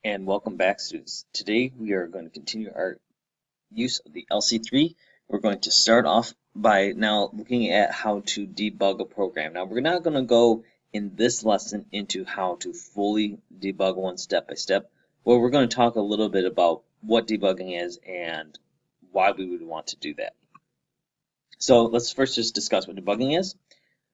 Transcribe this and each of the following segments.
And welcome back, students. Today we are going to continue our use of the LC3. We're going to start off by now looking at how to debug a program. Now we're not going to go in this lesson into how to fully debug one step by step. Well, we're going to talk a little bit about what debugging is and why we would want to do that. So let's first just discuss what debugging is.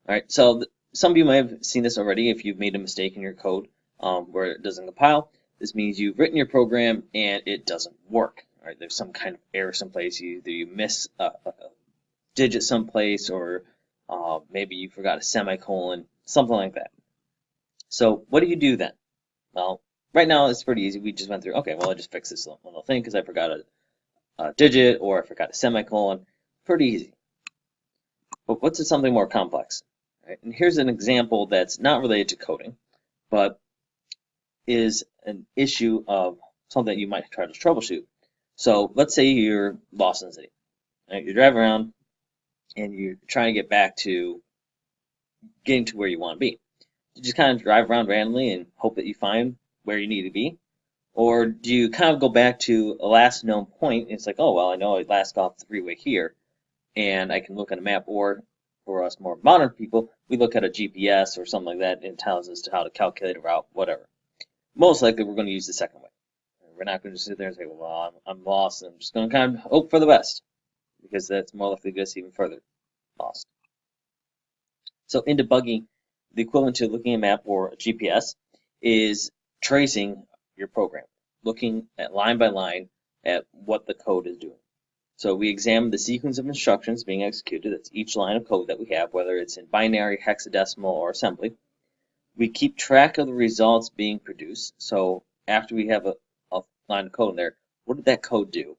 All right, so some of you might have seen this already if you've made a mistake in your code where it doesn't compile. This means you've written your program and it doesn't work. All right, there's some kind of error someplace. Either you miss a digit someplace, or maybe you forgot a semicolon, something like that. So what do you do then? Well, right now it's pretty easy. We just went through, okay, well, I just fixed this little thing because I forgot a digit or I forgot a semicolon. Pretty easy. But what's something more complex? Right? And here's an example that's not related to coding, but is an issue of something that you might try to troubleshoot. So let's say you're lost in the city. Right? You're driving around and you're trying to get back to getting to where you want to be. You just kind of drive around randomly and hope that you find where you need to be? Or do you kind of go back to a last known point and it's like, oh, well, I know I last got off the freeway here and I can look at a map, or for us more modern people, we look at a GPS or something like that and it tells us how to calculate a route, whatever. Most likely we're going to use the second way. We're not going to sit there and say, well, I'm lost, and I'm just going to kind of hope for the best, because that's more likely to get us even further lost. So in debugging, the equivalent to looking at a map or a GPS is tracing your program, looking at line by line at what the code is doing. So we examine the sequence of instructions being executed. That's each line of code that we have, whether it's in binary, hexadecimal, or assembly. We keep track of the results being produced. So after we have a line of code in there, what did that code do?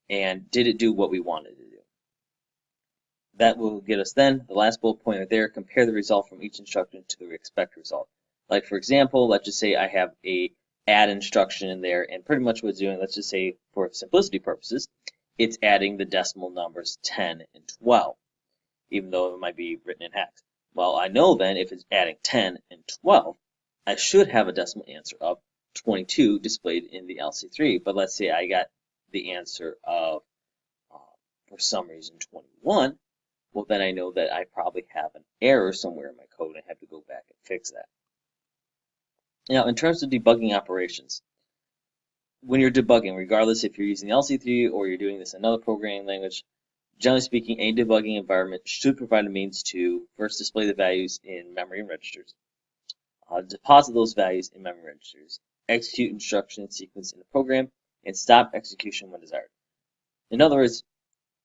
And did it do what we wanted it to do? That will get us then, the last bullet point right there, compare the result from each instruction to the expected result. Like for example, let's just say I have a add instruction in there, and pretty much what it's doing, let's just say for simplicity purposes, it's adding the decimal numbers 10 and 12, even though it might be written in hex. Well, I know then if it's adding 10 and 12, I should have a decimal answer of 22 displayed in the LC3. But let's say I got the answer of, for some reason, 21. Well, then I know that I probably have an error somewhere in my code and I have to go back and fix that. Now, in terms of debugging operations, when you're debugging, regardless if you're using the LC3 or you're doing this in another programming language, generally speaking, a debugging environment should provide a means to first display the values in memory and registers, deposit those values in memory registers, execute instruction sequence in the program, and stop execution when desired. In other words,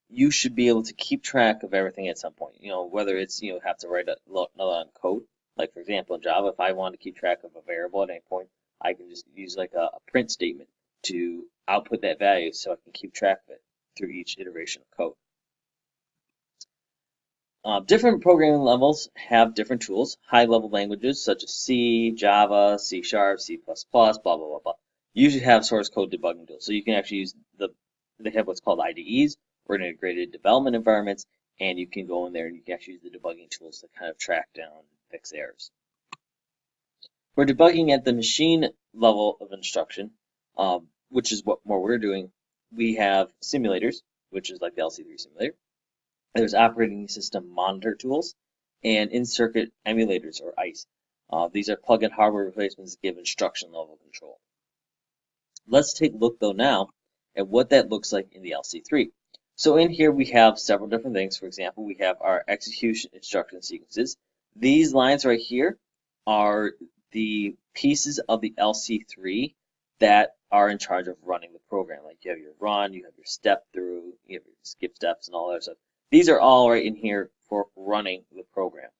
you should be able to keep track of everything at some point. Whether it's have to write another line of code, like for example in Java, if I want to keep track of a variable at any point, I can just use like a print statement to output that value so I can keep track of it through each iteration of code. Different programming levels have different tools. High-level languages such as C, Java, C#, C++, blah, blah, blah, blah, usually have source code debugging tools. So you can actually use they have what's called IDEs, or integrated development environments, and you can go in there and you can actually use the debugging tools to kind of track down and fix errors. For debugging at the machine level of instruction, which is what more we're doing, we have simulators, which is like the LC3 simulator. There's operating system monitor tools and in-circuit emulators, or ICE. These are plug-in hardware replacements that give instruction level control. Let's take a look though now at what that looks like in the LC3. So in here we have several different things. For example, we have our execution instruction sequences. These lines right here are the pieces of the LC3 that are in charge of running the program. Like you have your run, you have your step through, you have your skip steps and all that stuff. These are all right in here for running the program.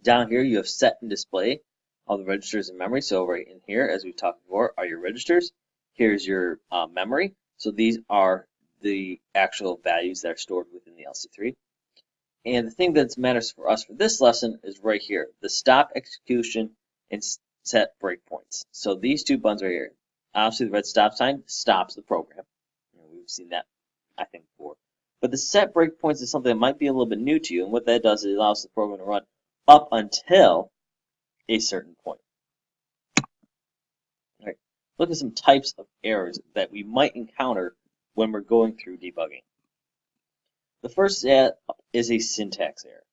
Down here you have set and display all the registers in memory. So right in here, as we talked before, are your registers. Here's your memory. So these are the actual values that are stored within the LC3. And the thing that matters for us for this lesson is right here, the stop execution and set breakpoints. So these two buttons right here. Obviously the red stop sign stops the program. We've seen that, I think, before. But the set breakpoints is something that might be a little bit new to you, and what that does is it allows the program to run up until a certain point. All right. look at some types of errors that we might encounter when we're going through debugging. The first is a syntax error.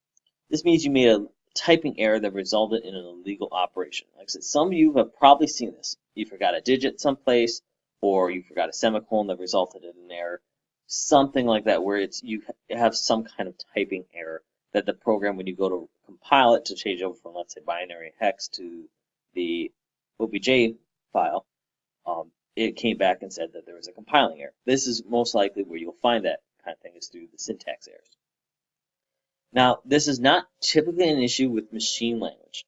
This means you made a typing error that resulted in an illegal operation. Like I said, some of you have probably seen this. You forgot a digit someplace, or you forgot a semicolon that resulted in an error. Something like that, where you have some kind of typing error that the program, when you go to compile it to change over from, let's say, binary hex to the OBJ file, it came back and said that there was a compiling error. This is most likely where you'll find that kind of thing, is through the syntax errors. Now, this is not typically an issue with machine language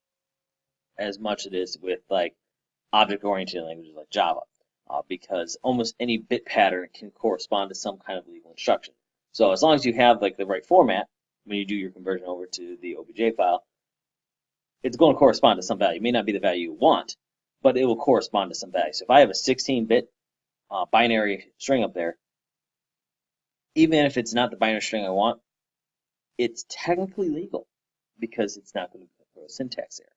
as much as it is with like object-oriented languages like Java, because almost any bit pattern can correspond to some kind of legal instruction. So as long as you have like the right format when you do your conversion over to the OBJ file, it's going to correspond to some value. It may not be the value you want, but it will correspond to some value. So if I have a 16-bit binary string up there, even if it's not the binary string I want, it's technically legal because it's not going to throw a syntax error.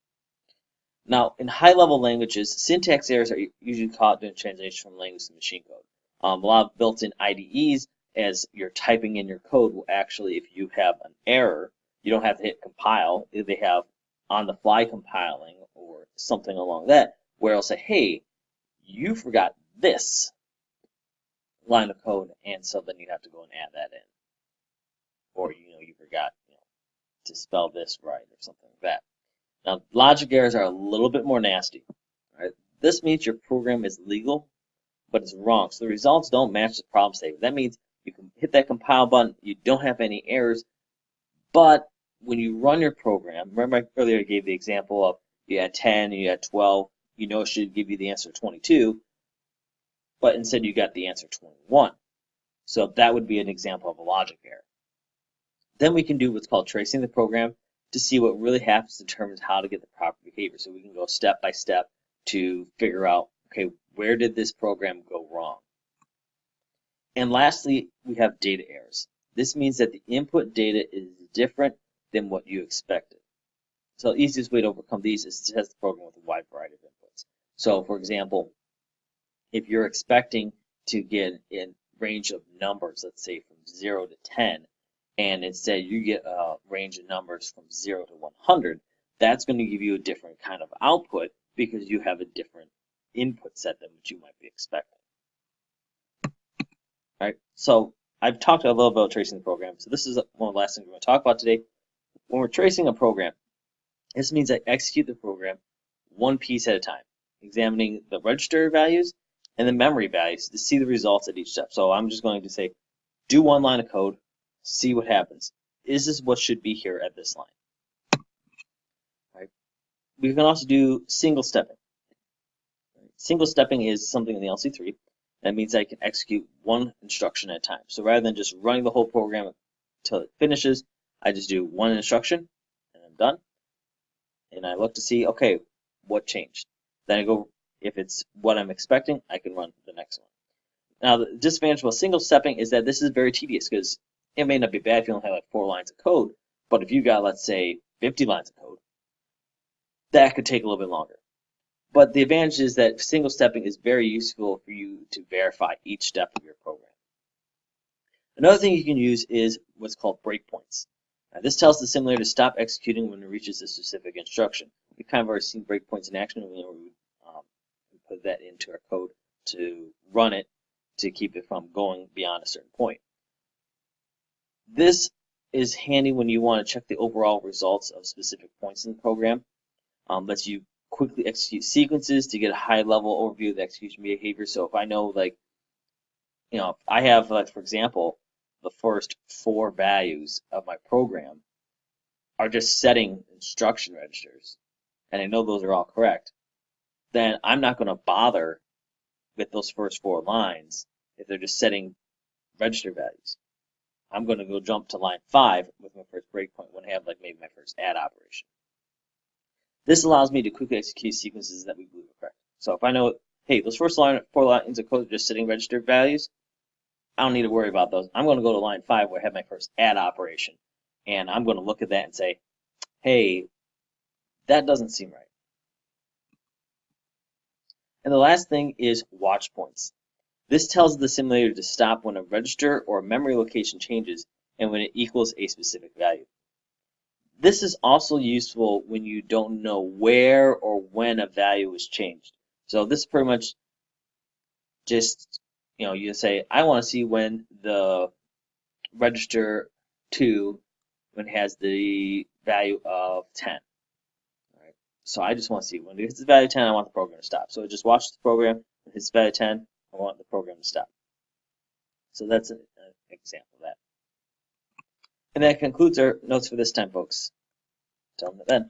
Now, in high-level languages, syntax errors are usually caught during translation from language to machine code. A lot of built-in IDEs, as you're typing in your code, will actually, if you have an error, you don't have to hit compile. They have on-the-fly compiling or something along that, where it'll say, hey, you forgot this line of code, and so then you have to go and add that in. Or, you forgot, to spell this right or something like that. Now, logic errors are a little bit more nasty. Right? This means your program is legal, but it's wrong. So the results don't match the problem statement. That means you can hit that compile button, you don't have any errors, but when you run your program, remember earlier I gave the example of you had 10, you had 12, it should give you the answer 22, but instead you got the answer 21. So that would be an example of a logic error. Then we can do what's called tracing the program to see what really happens, determines how to get the proper behavior. So we can go step by step to figure out, okay, where did this program go wrong? And lastly, we have data errors. This means that the input data is different than what you expected. So the easiest way to overcome these is to test the program with a wide variety of inputs. So for example, if you're expecting to get a range of numbers, let's say from 0 to 10, and instead you get a range of numbers from 0 to 100, that's going to give you a different kind of output because you have a different input set than what you might be expecting. All right, so I've talked a little about tracing the program, so this is one of the last things we're going to talk about today. When we're tracing a program, this means I execute the program one piece at a time, examining the register values and the memory values to see the results at each step. So I'm just going to say, do one line of code, see what happens. Is this what should be here at this line? All right. We can also do single stepping. Single stepping is something in the LC3. That means I can execute one instruction at a time. So rather than just running the whole program until it finishes, I just do one instruction and I'm done. And I look to see, okay, what changed? Then I go, if it's what I'm expecting, I can run the next one. Now, the disadvantage of single stepping is that this is very tedious because it may not be bad if you only have like 4 lines of code, but if you got, let's say, 50 lines of code, that could take a little bit longer. But the advantage is that single stepping is very useful for you to verify each step of your program. Another thing you can use is what's called breakpoints. Now, this tells the simulator to stop executing when it reaches a specific instruction. We've kind of already seen breakpoints in action, and we put that into our code to run it to keep it from going beyond a certain point. This is handy when you want to check the overall results of specific points in the program. Lets you quickly execute sequences to get a high-level overview of the execution behavior. So if I know, like, if I have, like, for example, the first 4 values of my program are just setting instruction registers, and I know those are all correct, then I'm not going to bother with those first 4 lines if they're just setting register values. I'm going to go jump to line 5 with my first breakpoint when I have, like, maybe my first add operation. This allows me to quickly execute sequences that we believe are correct. So if I know, hey, those first 4 lines of code are just setting register values, I don't need to worry about those. I'm going to go to line 5 where I have my first add operation, and I'm going to look at that and say, hey, that doesn't seem right. And the last thing is watch points. This tells the simulator to stop when a register or a memory location changes and when it equals a specific value. This is also useful when you don't know where or when a value is changed. So this is pretty much just, you say, I want to see when the register 2 when it has the value of 10. All right. So I just want to see when it hits the value of 10, I want the program to stop. So it just watches the program. When it hits the value of 10, I want the program to stop. So that's an example of that. And that concludes our notes for this time, folks. Till then.